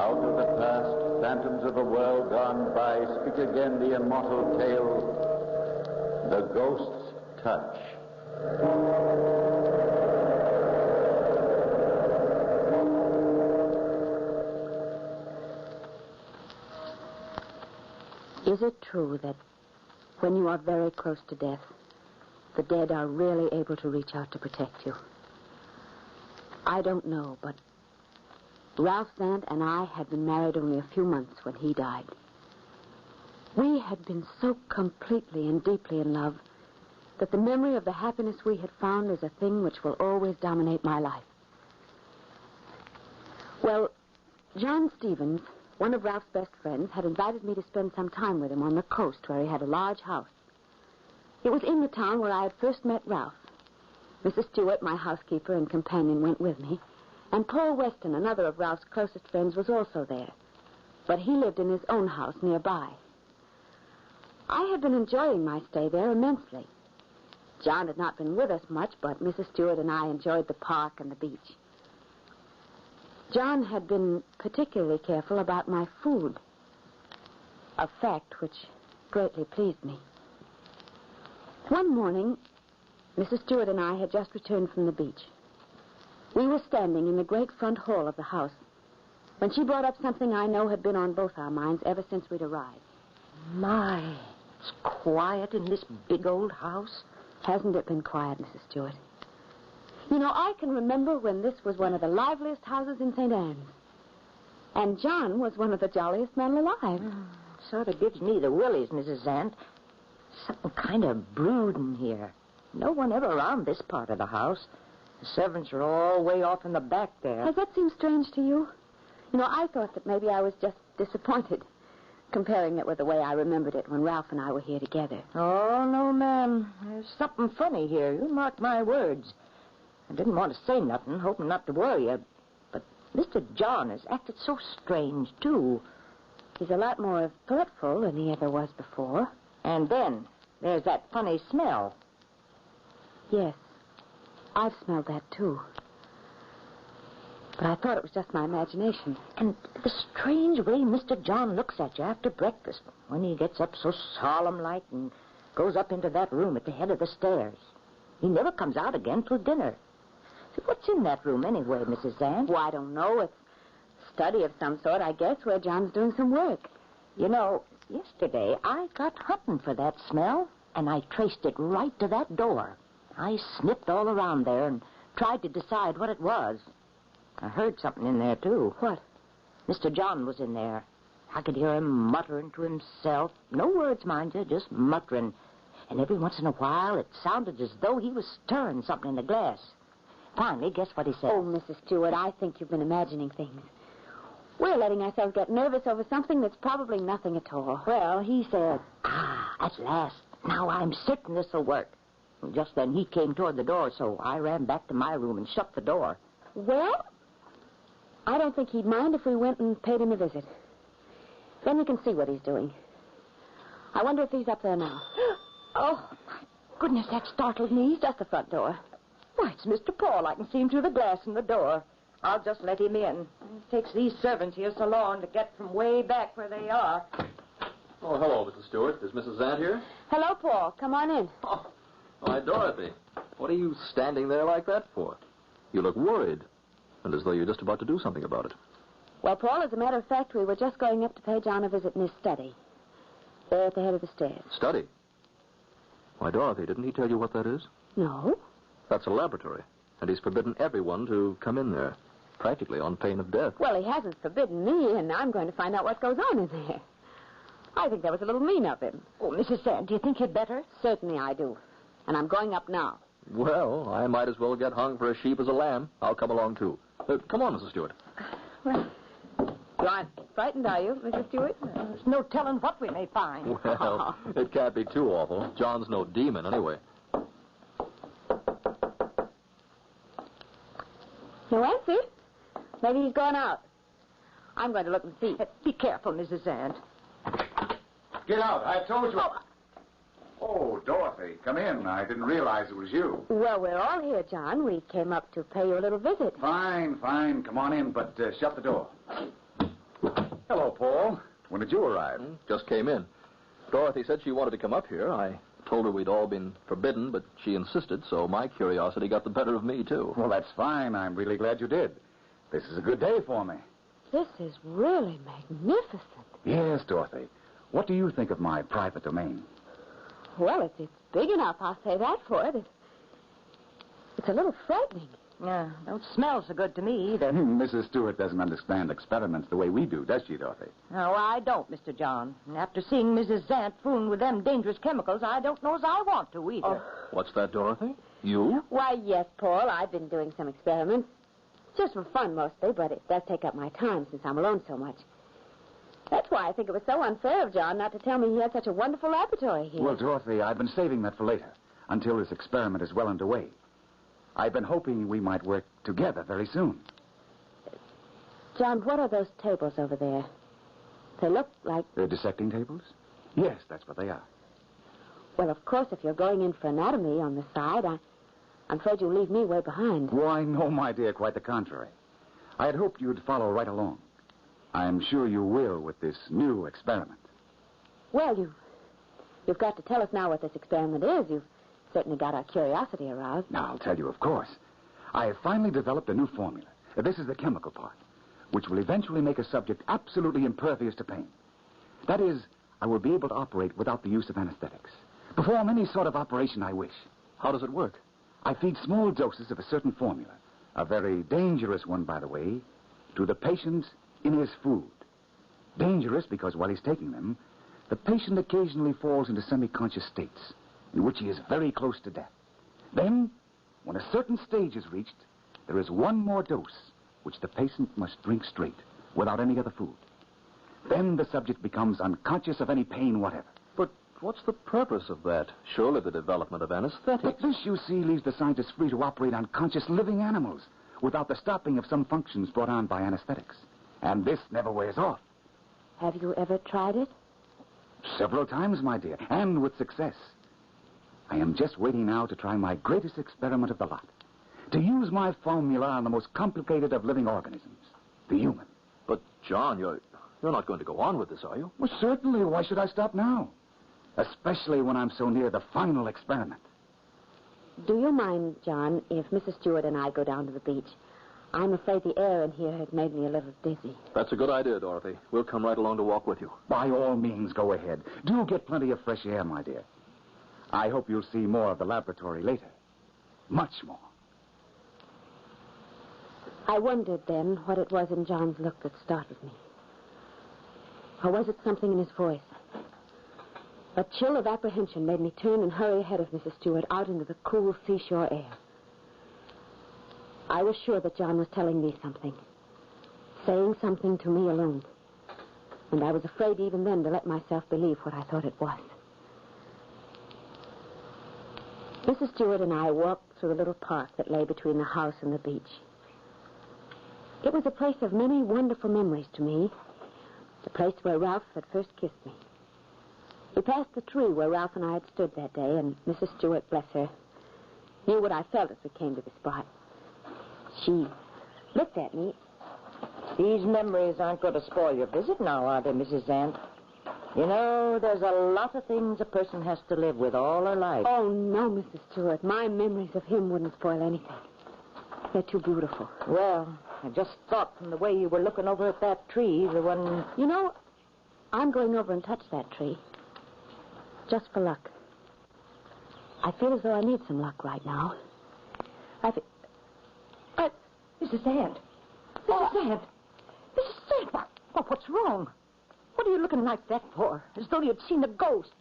Out of the past, phantoms of a world gone by, speak again the immortal tale, the ghost's touch. Is it true that when you are very close to death, the dead are really able to reach out to protect you? I don't know, but Ralph Zant and I had been married only a few months when he died. We had been so completely and deeply in love that the memory of the happiness we had found is a thing which will always dominate my life. Well, John Stevens, one of Ralph's best friends, had invited me to spend some time with him on the coast where he had a large house. It was in the town where I had first met Ralph. Mrs. Stewart, my housekeeper and companion, went with me, and Paul Weston, another of Ralph's closest friends, was also there. But he lived in his own house nearby. I had been enjoying my stay there immensely. John had not been with us much, but Mrs. Stewart and I enjoyed the park and the beach. John had been particularly careful about my food, a fact which greatly pleased me. One morning, Mrs. Stewart and I had just returned from the beach. We were standing in the great front hall of the house when she brought up something I know had been on both our minds ever since we'd arrived. My, it's quiet in this big old house. Hasn't it been quiet, Mrs. Stewart? You know, I can remember when this was one of the liveliest houses in St. Anne's. And John was one of the jolliest men alive. Sort of gives me the willies, Mrs. Zant. Something kind of brooding here. No one ever around this part of the house. The servants are all way off in the back there. Does that seem strange to you? You know, I thought that maybe I was just disappointed, comparing it with the way I remembered it when Ralph and I were here together. Oh, no, ma'am. There's something funny here. You mark my words. I didn't want to say nothing, hoping not to worry you. But Mr. John has acted so strange, too. He's a lot more thoughtful than he ever was before. And then there's that funny smell. Yes, I've smelled that, too. But I thought it was just my imagination. And the strange way Mr. John looks at you after breakfast, when he gets up so solemn-like and goes up into that room at the head of the stairs. He never comes out again till dinner. So what's in that room anyway, Mrs. Zant? Well, I don't know. It's a study of some sort, I guess, where John's doing some work. You know, yesterday I got hunting for that smell, and I traced it right to that door. I sniffed all around there and tried to decide what it was. I heard something in there, too. What? Mr. John was in there. I could hear him muttering to himself. No words, mind you, just muttering. And every once in a while, it sounded as though he was stirring something in the glass. Finally, guess what he said? Oh, Mrs. Stewart, I think you've been imagining things. We're letting ourselves get nervous over something that's probably nothing at all. Well, he said, at last. Now I'm certain this'll work. And just then he came toward the door, so I ran back to my room and shut the door. Well, I don't think he'd mind if we went and paid him a visit. Then we can see what he's doing. I wonder if he's up there now. Oh, my goodness, that startled me. It's just the front door. Why, it's Mr. Paul. I can see him through the glass in the door. I'll just let him in. It takes these servants here so long to get from way back where they are. Oh, hello, Mrs. Stewart. Is Mrs. Zant here? Hello, Paul. Come on in. Oh, why, Dorothy. What are you standing there like that for? You look worried, and as though you're just about to do something about it. Well, Paul, as a matter of fact, we were just going up to pay John a visit in his study. There at the head of the stairs. Study? Why, Dorothy, didn't he tell you what that is? No. That's a laboratory, and he's forbidden everyone to come in there, practically on pain of death. Well, he hasn't forbidden me, and I'm going to find out what goes on in there. I think that was a little mean of him. Oh, Mrs. Zant, do you think you'd better? Certainly I do. And I'm going up now. Well, I might as well get hung for a sheep as a lamb. I'll come along, too. Come on, Mrs. Stewart. Well, you aren't frightened, are you, Mrs. Stewart? There's no telling what we may find. Well, it can't be too awful. John's no demon, anyway. No answer. Maybe he's gone out. I'm going to look and see. Be careful, Mrs. Zant. Get out. I told you. Oh, Dorothy, come in. I didn't realize it was you. Well, we're all here, John. We came up to pay you a little visit. Fine. Come on in, but shut the door. Hello, Paul. When did you arrive? Just came in. Dorothy said she wanted to come up here. I told her we'd all been forbidden, but she insisted, so my curiosity got the better of me, too. Well, that's fine. I'm really glad you did. This is a good day for me. This is really magnificent. Yes, Dorothy. What do you think of my private domain? Well, it's big enough, I'll say that for it. It's a little frightening. Yeah, don't smell so good to me either. Mrs. Stewart doesn't understand experiments the way we do, does she, Dorothy? No, I don't, Mr. John. And after seeing Mrs. Zant fooling with them dangerous chemicals, I don't know as I want to either. Oh. What's that, Dorothy? You? Why, yes, Paul, I've been doing some experiments. Just for fun, mostly, but it does take up my time since I'm alone so much. That's why I think it was so unfair of John not to tell me he had such a wonderful laboratory here. Well, Dorothy, I've been saving that for later, until this experiment is well underway. I've been hoping we might work together very soon. John, what are those tables over there? They look like... They're dissecting tables? Yes, that's what they are. Well, of course, if you're going in for anatomy on the side, I'm afraid you'll leave me way behind. Why, no, my dear, quite the contrary. I had hoped you'd follow right along. I'm sure you will with this new experiment. Well, you've got to tell us now what this experiment is. You've certainly got our curiosity aroused. Now, I'll tell you, of course. I have finally developed a new formula. This is the chemical part, which will eventually make a subject absolutely impervious to pain. That is, I will be able to operate without the use of anesthetics. Perform any sort of operation I wish. How does it work? I feed small doses of a certain formula, a very dangerous one, by the way, to the patient in his food. Dangerous because while he's taking them, the patient occasionally falls into semi-conscious states in which he is very close to death. Then, when a certain stage is reached, there is one more dose which the patient must drink straight, without any other food. Then the subject becomes unconscious of any pain whatever. But what's the purpose of that? Surely the development of anesthetics. But this, you see, leaves the scientists free to operate on conscious living animals without the stopping of some functions brought on by anesthetics. And this never wears off. Have you ever tried it? Several times, my dear, and with success. I am just waiting now to try my greatest experiment of the lot. To use my formula on the most complicated of living organisms, the human. But, John, you're not going to go on with this, are you? Well, certainly. Why should I stop now? Especially when I'm so near the final experiment. Do you mind, John, if Mrs. Stewart and I go down to the beach? I'm afraid the air in here has made me a little dizzy. That's a good idea, Dorothy. We'll come right along to walk with you. By all means, go ahead. Do get plenty of fresh air, my dear. I hope you'll see more of the laboratory later. Much more. I wondered then what it was in John's look that startled me. Or was it something in his voice? A chill of apprehension made me turn and hurry ahead of Mrs. Stewart out into the cool seashore air. I was sure that John was telling me something, saying something to me alone. And I was afraid even then to let myself believe what I thought it was. Mrs. Stewart and I walked through the little park that lay between the house and the beach. It was a place of many wonderful memories to me, the place where Ralph had first kissed me. We passed the tree where Ralph and I had stood that day, and Mrs. Stewart, bless her, knew what I felt as we came to the spot. She looked at me. These memories aren't going to spoil your visit now, are they, Mrs. Zant? You know, there's a lot of things a person has to live with all her life. Oh, no, Mrs. Stewart. My memories of him wouldn't spoil anything. They're too beautiful. Well, I just thought from the way you were looking over at that tree, the one... You know, I'm going over and touch that tree. Just for luck. I feel as though I need some luck right now. Mrs. Zant. Mrs. Zant. Mrs. Zant, what's wrong? What are you looking like that for? As though you'd seen a ghost.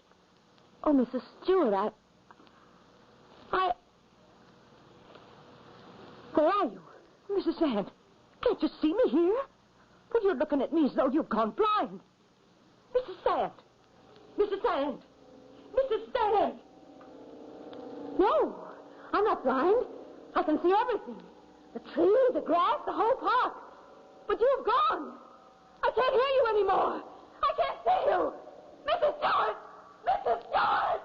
Oh, Mrs. Stewart, Where are you? Mrs. Zant, can't you see me here? Well, you're looking at me as though you've gone blind. Mrs. Zant. Mrs. Zant. Mrs. Zant. No, I'm not blind. I can see everything. The tree, the grass, the whole park. But you've gone. I can't hear you anymore. I can't see you. Mrs. Stewart! Mrs. Stewart!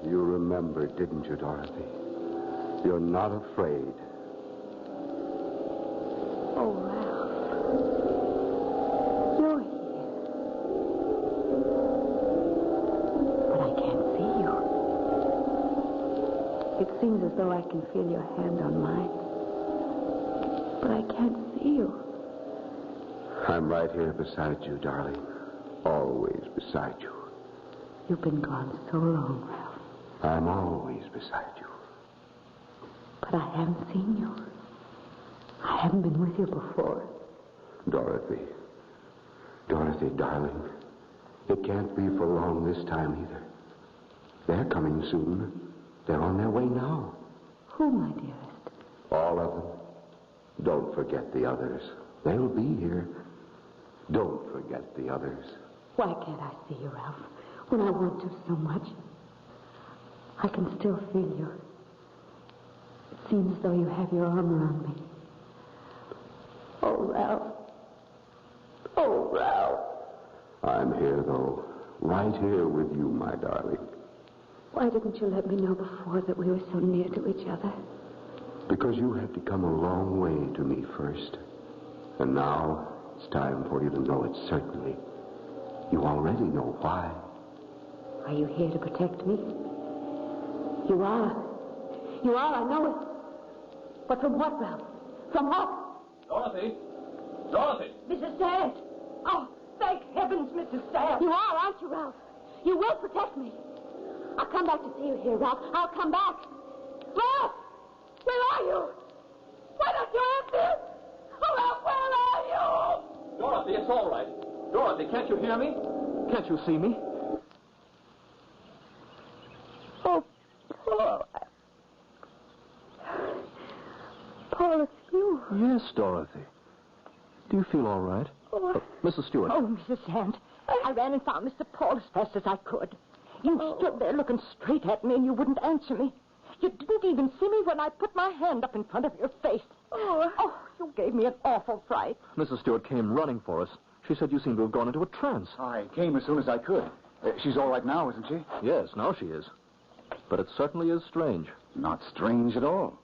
You remembered, didn't you, Dorothy? You're not afraid. Oh, seems as though I can feel your hand on mine. But I can't see you. I'm right here beside you, darling. Always beside you. You've been gone so long, Ralph. I'm always beside you. But I haven't seen you. I haven't been with you before. Dorothy. Dorothy, darling. It can't be for long this time either. They're coming soon. They're on their way now. Who, my dearest? All of them. Don't forget the others. They'll be here. Don't forget the others. Why can't I see you, Ralph, when I want to so much? I can still feel you. It seems as though you have your arm around me. Oh, Ralph. Oh, Ralph. I'm here, though. Right here with you, my darling. Why didn't you let me know before that we were so near to each other? Because you had to come a long way to me first. And now it's time for you to know it certainly. You already know why. Are you here to protect me? You are. You are, I know it. But from what, Ralph? From what? Dorothy! Dorothy! Mrs. Sand! Oh, thank heavens, Mrs. Sand! You are, aren't you, Ralph? You will protect me. I'll come back to see you here, Ralph. I'll come back. Ralph! Where are you? Why don't you answer? Oh, Ralph, where are you? Dorothy, it's all right. Dorothy, can't you hear me? Can't you see me? Oh, Paul. Paul, it's you. Yes, Dorothy. Do you feel all right? Oh, Mrs. Stewart. Oh, Mrs. Sand, I ran and found Mr. Paul as fast as I could. You stood there looking straight at me and you wouldn't answer me. You didn't even see me when I put my hand up in front of your face. Oh, you gave me an awful fright. Mrs. Stewart came running for us. She said you seemed to have gone into a trance. I came as soon as I could. She's all right now, isn't she? Yes, now she is. But it certainly is strange. Not strange at all.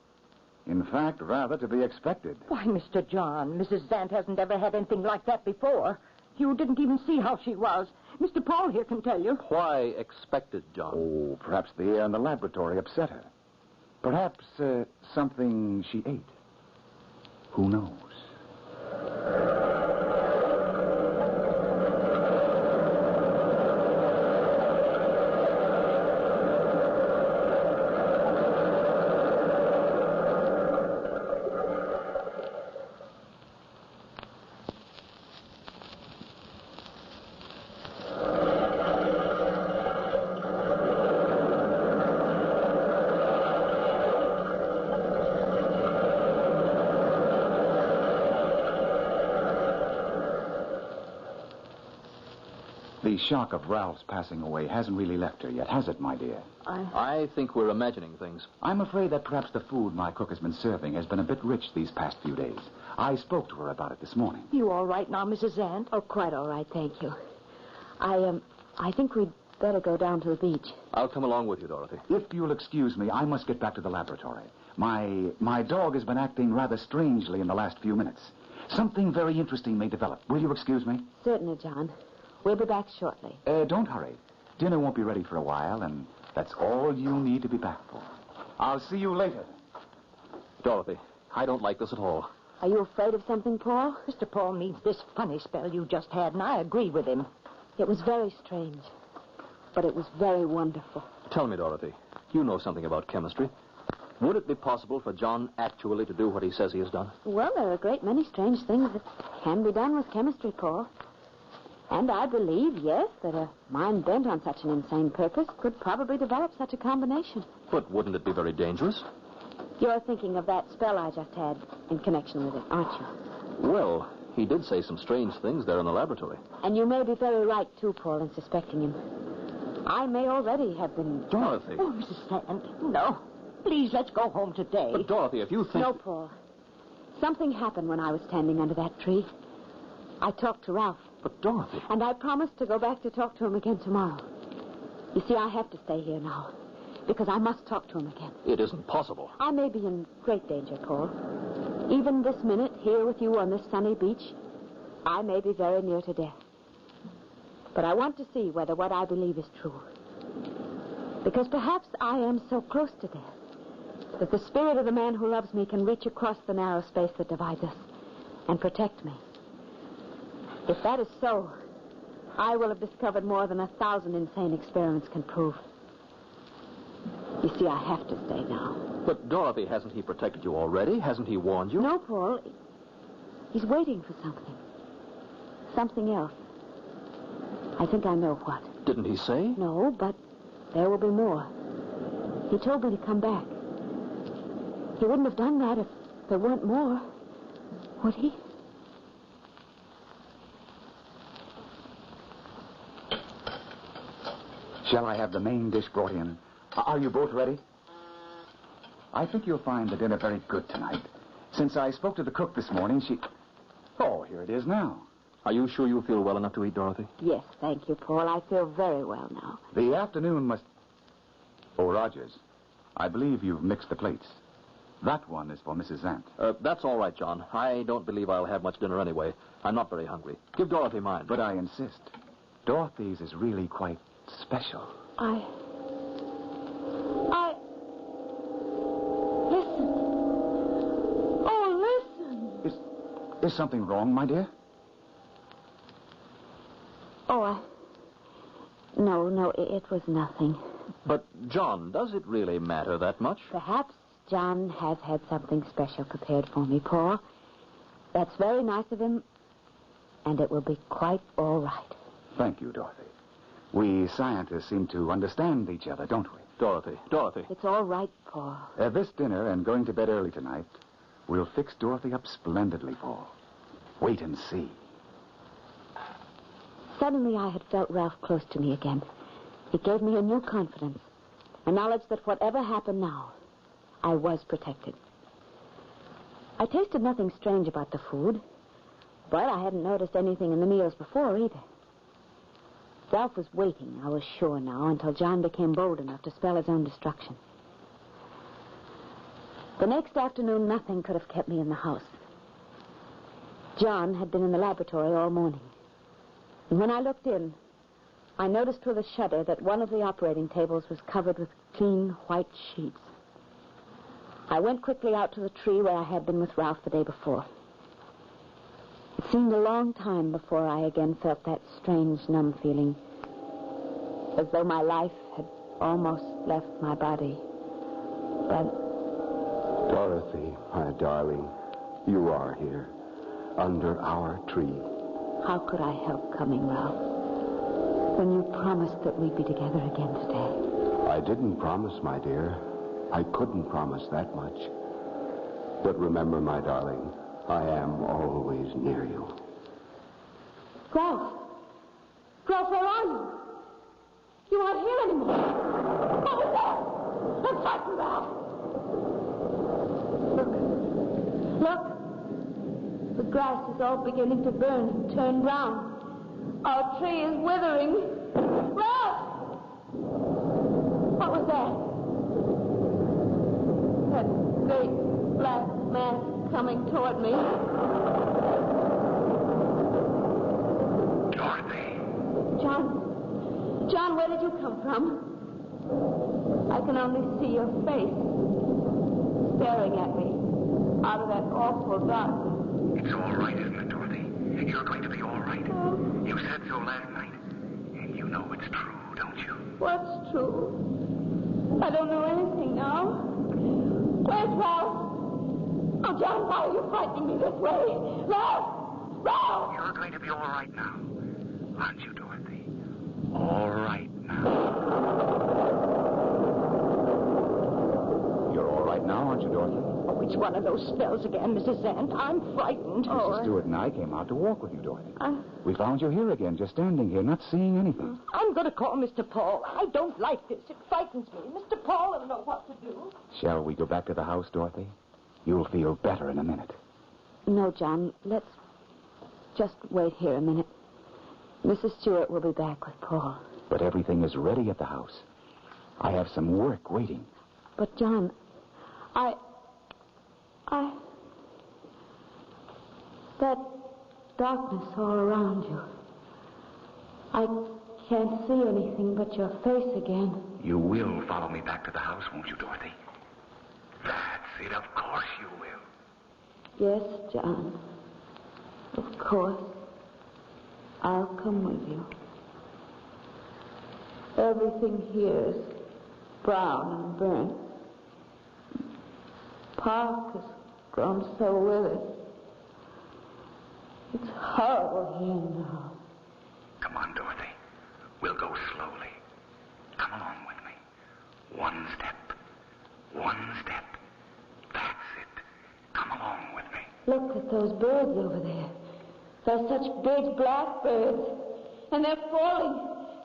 In fact, rather to be expected. Why, Mr. John, Mrs. Zant hasn't ever had anything like that before. You didn't even see how she was. Mr. Paul here can tell you. Why expected, John? Oh, perhaps the air in the laboratory upset her. Perhaps something she ate. Who knows? The shock of Ralph's passing away hasn't really left her yet, has it, my dear? I think we're imagining things. I'm afraid that perhaps the food my cook has been serving has been a bit rich these past few days. I spoke to her about it this morning. You all right now, Mrs. Zant? Oh, quite all right, thank you. I think we'd better go down to the beach. I'll come along with you, Dorothy. If you'll excuse me, I must get back to the laboratory. My dog has been acting rather strangely in the last few minutes. Something very interesting may develop. Will you excuse me? Certainly, John. We'll be back shortly. Don't hurry. Dinner won't be ready for a while, and that's all you need to be back for. I'll see you later. Dorothy, I don't like this at all. Are you afraid of something, Paul? Mr. Paul means this funny spell you just had, and I agree with him. It was very strange, but it was very wonderful. Tell me, Dorothy, you know something about chemistry. Would it be possible for John actually to do what he says he has done? Well, there are a great many strange things that can be done with chemistry, Paul. And I believe, yes, that a mind bent on such an insane purpose could probably develop such a combination. But wouldn't it be very dangerous? You're thinking of that spell I just had in connection with it, aren't you? Well, he did say some strange things there in the laboratory. And you may be very right, too, Paul, in suspecting him. I may already have been... Dorothy. Oh, Mrs. Sand, no. Please, let's go home today. But, Dorothy, if you think... No, Paul. Something happened when I was standing under that tree. I talked to Ralph. But, Dorothy... And I promised to go back to talk to him again tomorrow. You see, I have to stay here now, because I must talk to him again. It isn't possible. I may be in great danger, Paul. Even this minute, here with you on this sunny beach, I may be very near to death. But I want to see whether what I believe is true. Because perhaps I am so close to death that the spirit of the man who loves me can reach across the narrow space that divides us and protect me. If that is so, I will have discovered more than 1,000 insane experiments can prove. You see, I have to stay now. But, Dorothy, hasn't he protected you already? Hasn't he warned you? No, Paul. He's waiting for something. Something else. I think I know what. Didn't he say? No, but there will be more. He told me to come back. He wouldn't have done that if there weren't more, would he? Shall I have the main dish brought in? Are you both ready? I think you'll find the dinner very good tonight. Since I spoke to the cook this morning, she... Oh, here it is now. Are you sure you feel well enough to eat, Dorothy? Yes, thank you, Paul. I feel very well now. The afternoon must... Oh, Rogers, I believe you've mixed the plates. That one is for Mrs. Zant. That's all right, John. I don't believe I'll have much dinner anyway. I'm not very hungry. Give Dorothy mine. But I insist. Dorothy's is really quite special. Listen. Oh, listen. Is something wrong, my dear? Oh, No, it was nothing. But, John, does it really matter that much? Perhaps John has had something special prepared for me, Paul. That's very nice of him, and it will be quite all right. Thank you, Dorothy. We scientists seem to understand each other, don't we? Dorothy. It's all right, Paul. This dinner and going to bed early tonight will fix Dorothy up splendidly, Paul. Wait and see. Suddenly I had felt Ralph close to me again. It gave me a new confidence, a knowledge that whatever happened now, I was protected. I tasted nothing strange about the food, but I hadn't noticed anything in the meals before either. Ralph was waiting, I was sure now, until John became bold enough to spell his own destruction. The next afternoon, nothing could have kept me in the house. John had been in the laboratory all morning. And when I looked in, I noticed through the shutter that one of the operating tables was covered with clean white sheets. I went quickly out to the tree where I had been with Ralph the day before. It seemed a long time before I again felt that strange, numb feeling, as though my life had almost left my body. But... Dorothy, my darling, you are here, under our tree. How could I help coming, Ralph, when you promised that we'd be together again today? I didn't promise, my dear. I couldn't promise that much. But remember, my darling, I am always near you. Ralph! Ralph, where are you? You aren't here anymore. What was that? I'm frightened, Ralph. Look. The grass is all beginning to burn and turn brown. Our tree is withering. Ralph! What was that? That great black mass coming toward me. Dorothy. John, where did you come from? I can only see your face staring at me out of that awful darkness. It's all right, isn't it, Dorothy? You're going to be all right. You said so last night. And you know it's true, don't you? What's true? I don't know anything now. Where's Ralph? Oh, John, why are you frightening me this way? Ralph! Ralph! You're going to be all right now. Aren't you, Dorothy? All right now. You're all right now, aren't you, Dorothy? Oh, it's one of those spells again, Mrs. Zant. I'm frightened. Mrs. Stewart and I came out to walk with you, Dorothy. We found you here again, just standing here, not seeing anything. I'm going to call Mr. Paul. I don't like this. It frightens me. Mr. Paul will know what to do. Shall we go back to the house, Dorothy? You'll feel better in a minute. No, John. Let's just wait here a minute. Mrs. Stewart will be back with Paul. But everything is ready at the house. I have some work waiting. But, John, that darkness all around you. I can't see anything but your face again. You will follow me back to the house, won't you, Dorothy? it. Of course you will. Yes, John. Of course. I'll come with you. Everything here is brown and burnt. Park has grown so withered. It's horrible here now. Come on, Dorothy. We'll go slowly. Come along with me. One step. One step. That's it. Come along with me. Look at those birds over there. They're such big black birds. And they're falling,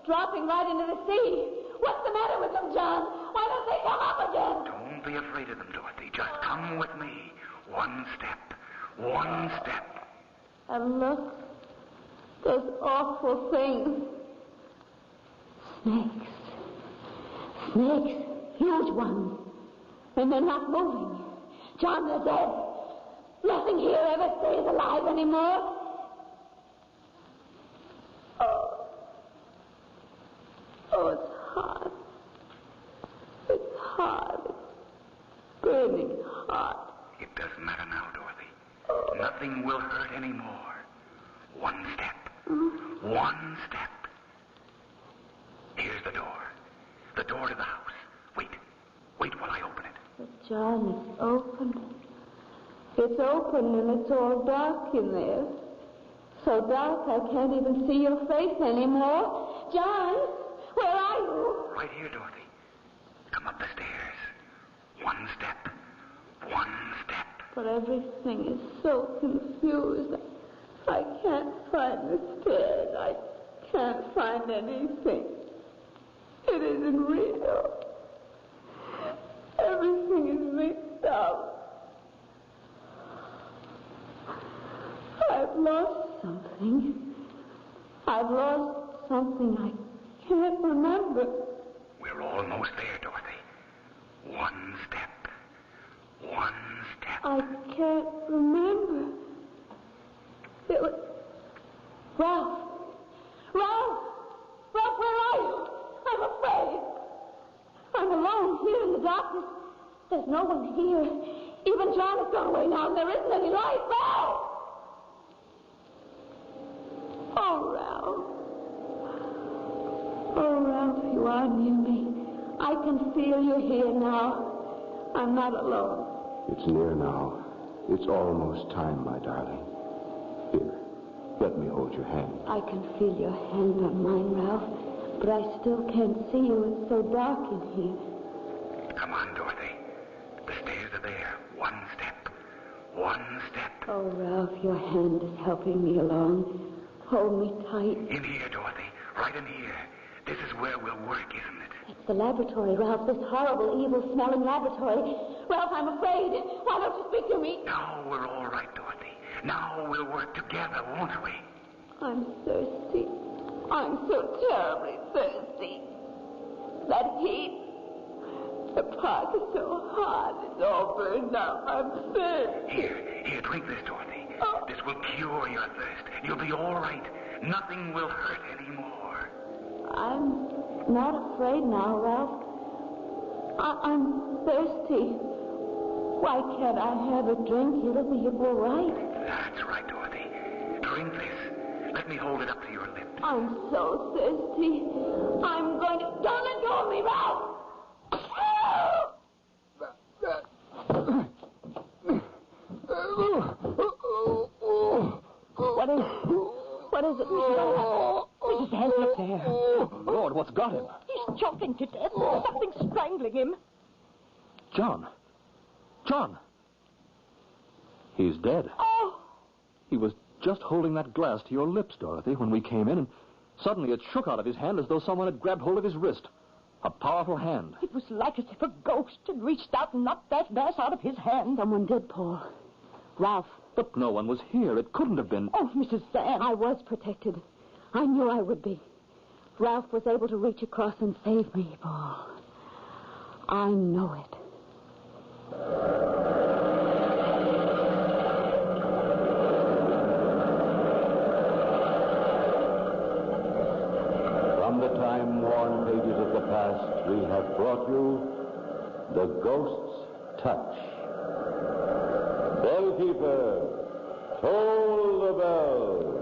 dropping right into the sea. What's the matter with them, John? Why don't they come up again? Don't be afraid of them, Dorothy. Just come with me. One step. One step. And look, those awful things. Snakes. Snakes. Huge ones. And they're not moving. John, they're dead. Nothing here ever stays alive anymore. Oh, it's hard. It's hard. It's burning hot. It doesn't matter now, Dorothy. Nothing will hurt anymore. One step. One step. Here's the door. The door to the house. Wait. Wait while I open it. But John, it's open. It's open and it's all dark in there. So dark I can't even see your face anymore. John, where are you? Right here, Dorothy. Come up the stairs. One step. One step. But everything is so confused. I can't find the stairs. I can't find anything. It isn't real. Everything is mixed up. I've lost something. I've lost something I can't remember. We're almost there, Dorothy. One step. One step. I can't remember. It was... Ralph! Ralph! Ralph, where are you? I'm afraid. I'm alone here in the darkness. There's no one here. Even John has gone away now, and there isn't any light. Ralph! Oh, Ralph. Oh, Ralph, you are near me. I can feel you here now. I'm not alone. It's near now. It's almost time, my darling. Here, let me hold your hand. I can feel your hand on mine, Ralph. But I still can't see you. It's so dark in here. Come on, Dorothy. The stairs are there. One step. One step. Oh, Ralph, your hand is helping me along. Hold me tight. In here, Dorothy. Right in here. This is where we'll work, isn't it? It's the laboratory, Ralph. This horrible, evil-smelling laboratory. Ralph, I'm afraid. Why don't you speak to me? Now we're all right, Dorothy. Now we'll work together, won't we? I'm thirsty. I'm so terribly thirsty. That heat. The park is so hot. It's all burned up. I'm thirsty. Here, drink this, Dorothy. Oh. This will cure your thirst. You'll be all right. Nothing will hurt anymore. I'm not afraid now, Ralph. I'm thirsty. Why can't I have a drink? It'll be all right. That's right, Dorothy. Drink this. Let me hold it up to your lips. I'm so thirsty. I'm going to... Don't let go of me, Ralph! What is it, Mrs. Hands up there. Lord, what's got him? He's choking to death. Something's strangling him. John. John. He's dead. Oh! He was just holding that glass to your lips, Dorothy, when we came in, and suddenly it shook out of his hand as though someone had grabbed hold of his wrist. A powerful hand. It was like as if a ghost had reached out and knocked that glass out of his hand. Someone did, Paul. Ralph. But no one was here. It couldn't have been. Oh, Mrs. Sam. I was protected. I knew I would be. Ralph was able to reach across and save me, Paul. I know it. From the time-worn pages of the past, we have brought you The Ghost's Touch, keeper, toll the bell.